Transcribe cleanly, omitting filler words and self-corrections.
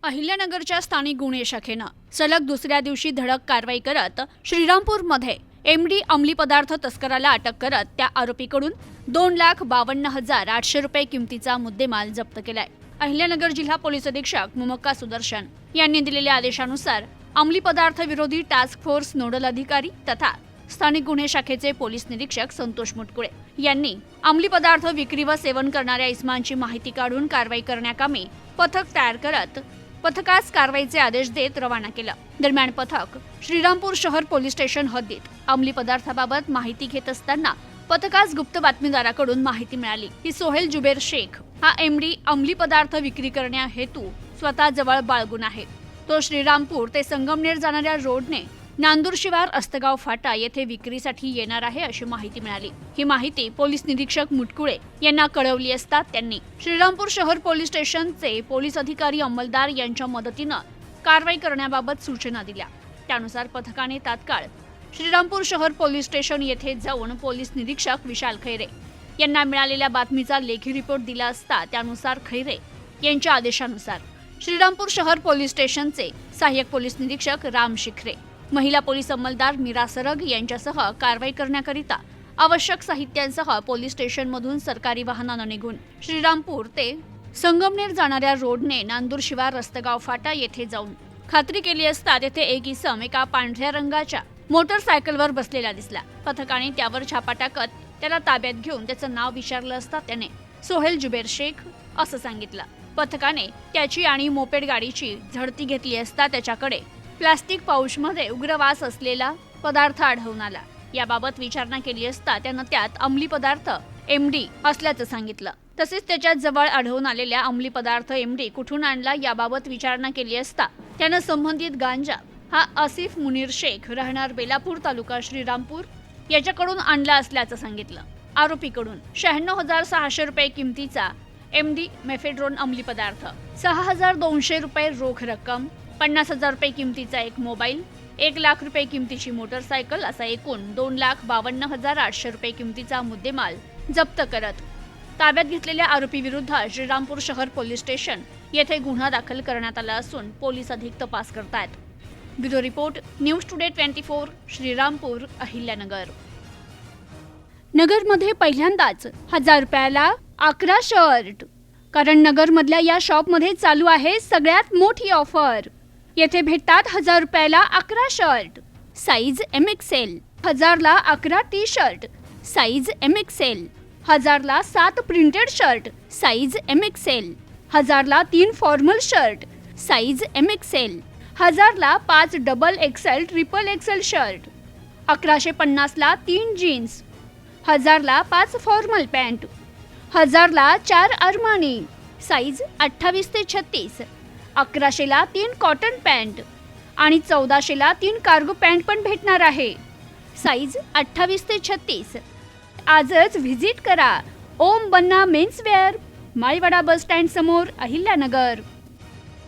अहिल्यानगरच्या स्थानिक गुन्हे शाखेनं सलग दुसऱ्या दिवशी धडक कारवाई करत श्रीरामपूरमध्ये एमडी अंमली पदार्थ तस्कराला अटक करत त्या आरोपीकडून 2,52,800 रुपये किमतीचा मुद्देमाल जप्त केलाय। अहिल्यानगर जिल्हा पोलीस अधीक्षक मुमक्का सुदर्शन यांनी दिलेल्या आदेशानुसार अंमली पदार्थ विरोधी टास्क फोर्स नोडल अधिकारी तथा स्थानिक गुन्हे शाखेचे पोलीस निरीक्षक संतोष मुटकुळे यांनी अंमली पदार्थ विक्री व सेवन करणाऱ्या इस्मांची माहिती काढून कारवाई करण्याकामी पथक तयार करत पथकास कारवाईचे आदेश देत रवाना केलं। दरम्यान पथक श्रीरामपूर शहर पोलीस स्टेशन हद्दीत अंमली पदार्थाबाबत माहिती घेत असताना पथकास गुप्त बातमीदाराकडून माहिती मिळाली की सोहेल जुबेर शेख हा एमडी अंमली पदार्थ विक्री करण्या हेतू स्वतः जवळ बाळगून आहे। तो श्रीरामपूर ते संगमनेर जाणाऱ्या रोडने नांदूर शिवार अस्तगाव फाटा येथे विक्रीसाठी येणार आहे अशी माहिती मिळाली। ही माहिती पोलीस निरीक्षक मुटकुळे यांना कळवली असता त्यांनी श्रीरामपूर शहर पोलीस स्टेशनचे पोलीस अधिकारी अंमलदार यांच्या मदतीने कारवाई करण्याबाबत सूचना दिल्या। त्यानुसार पथकाने तात्काळ श्रीरामपूर शहर पोलीस स्टेशन येथे जाऊन पोलीस निरीक्षक विशाल खैरे यांना मिळालेल्या बातमीचा लेखी रिपोर्ट दिला असता त्यानुसार खैरे यांच्या आदेशानुसार श्रीरामपूर शहर पोलीस स्टेशनचे सहाय्यक पोलीस निरीक्षक राम शिखरे, महिला पोलीस अंमलदार मीरा सरग यांच्यासह कारवाई करण्याकरिता आवश्यक साहित्यांसह पोलीस स्टेशनमधून सरकारी वाहनाने निघून श्रीरामपूर ते संगमनेर जाणाऱ्या रोडने नांदूर शिवार रस्तगाव फाटा येथे जाऊन खात्री केली असता तेथे एक इसम एका पांढऱ्या रंगाच्या मोटरसायकलवर बसलेला दिसला। पथकाने त्यावर छापा टाकत त्याला ताब्यात घेऊन त्याचं नाव विचारलं असता त्याने सोहेल जुबेर शेख असं सांगितलं। पथकाने त्याची आणि मोपेड गाडीची झडती घेतली असता त्याच्याकडे प्लास्टिक पाऊचमध्ये उग्रवास असलेला पदार्थ आढळून आला। याबाबत विचारणा केली असता त्यानं त्यात अंमली पदार्थ एमडी असल्याचं सांगितलं। तसेच त्याच्या जवळ आढळून आलेल्या अंमली पदार्थ एमडी कुठून आणला याबाबत विचारणा केली असता त्यानं संबंधित गांजा हा आसिफ मुनीर शेख राहणार बेलापूर तालुका श्रीरामपूर याच्याकडून आणला असल्याचं सांगितलं। आरोपीकडून 96,600 रुपये किमतीचा एमडी मेफेड्रोन अंमली पदार्थ, 6,200 रुपये रोख रक्कम, 50,000 रुपये किमतीचा एक मोबाईल, 1 लाख रुपये किमतीची मोटरसायकल असा एकूण 2,52,800 रुपये किमतीचा मुद्देमाल जप्त करत ताब्यात घेतलेल्या आरोपी विरुद्ध श्रीरामपूर शहर पोलीस स्टेशन येथे गुन्हा दाखल करण्यात आला असून पोलीस अधिक तपास करतायत। Bureau report news today 24 Shrirampur Ahilyanagar. नगरमध्ये पहिल्यांदाच 1,000 रुपयाला 11 शर्ट, कारण नगरमधल्या या शॉपमध्ये चालू आहे सगळ्यात मोठी ऑफर। येथे भेटतात 1,000 रुपयाला 11 शर्ट साईज MXL, 1,000 ला 11 टी शर्ट साईज MXL, 1,000 ला 7 प्रिंटेड शर्ट साईज MXL, 1,000 ला 3 फॉर्मल शर्ट साईज MXL, 1,000 ला 5 double XL triple XL shirt, 1,150 ला 3 जीन्स, 1,000 ला 5 फॉर्मल पॅन्ट, 1,000 ला 4 अरमानी साईज 28 ते 36, 1,100 ला 3 कॉटन पॅन्ट आणि 1,400 ला 3 कार्गो पॅन्ट पण भेटणार आहे साईज 28 ते 36। आजच व्हिजिट करा ओम बन्ना मेन्सवेअर, माळीवाडा बस स्टँड समोर अहिल्यानगर।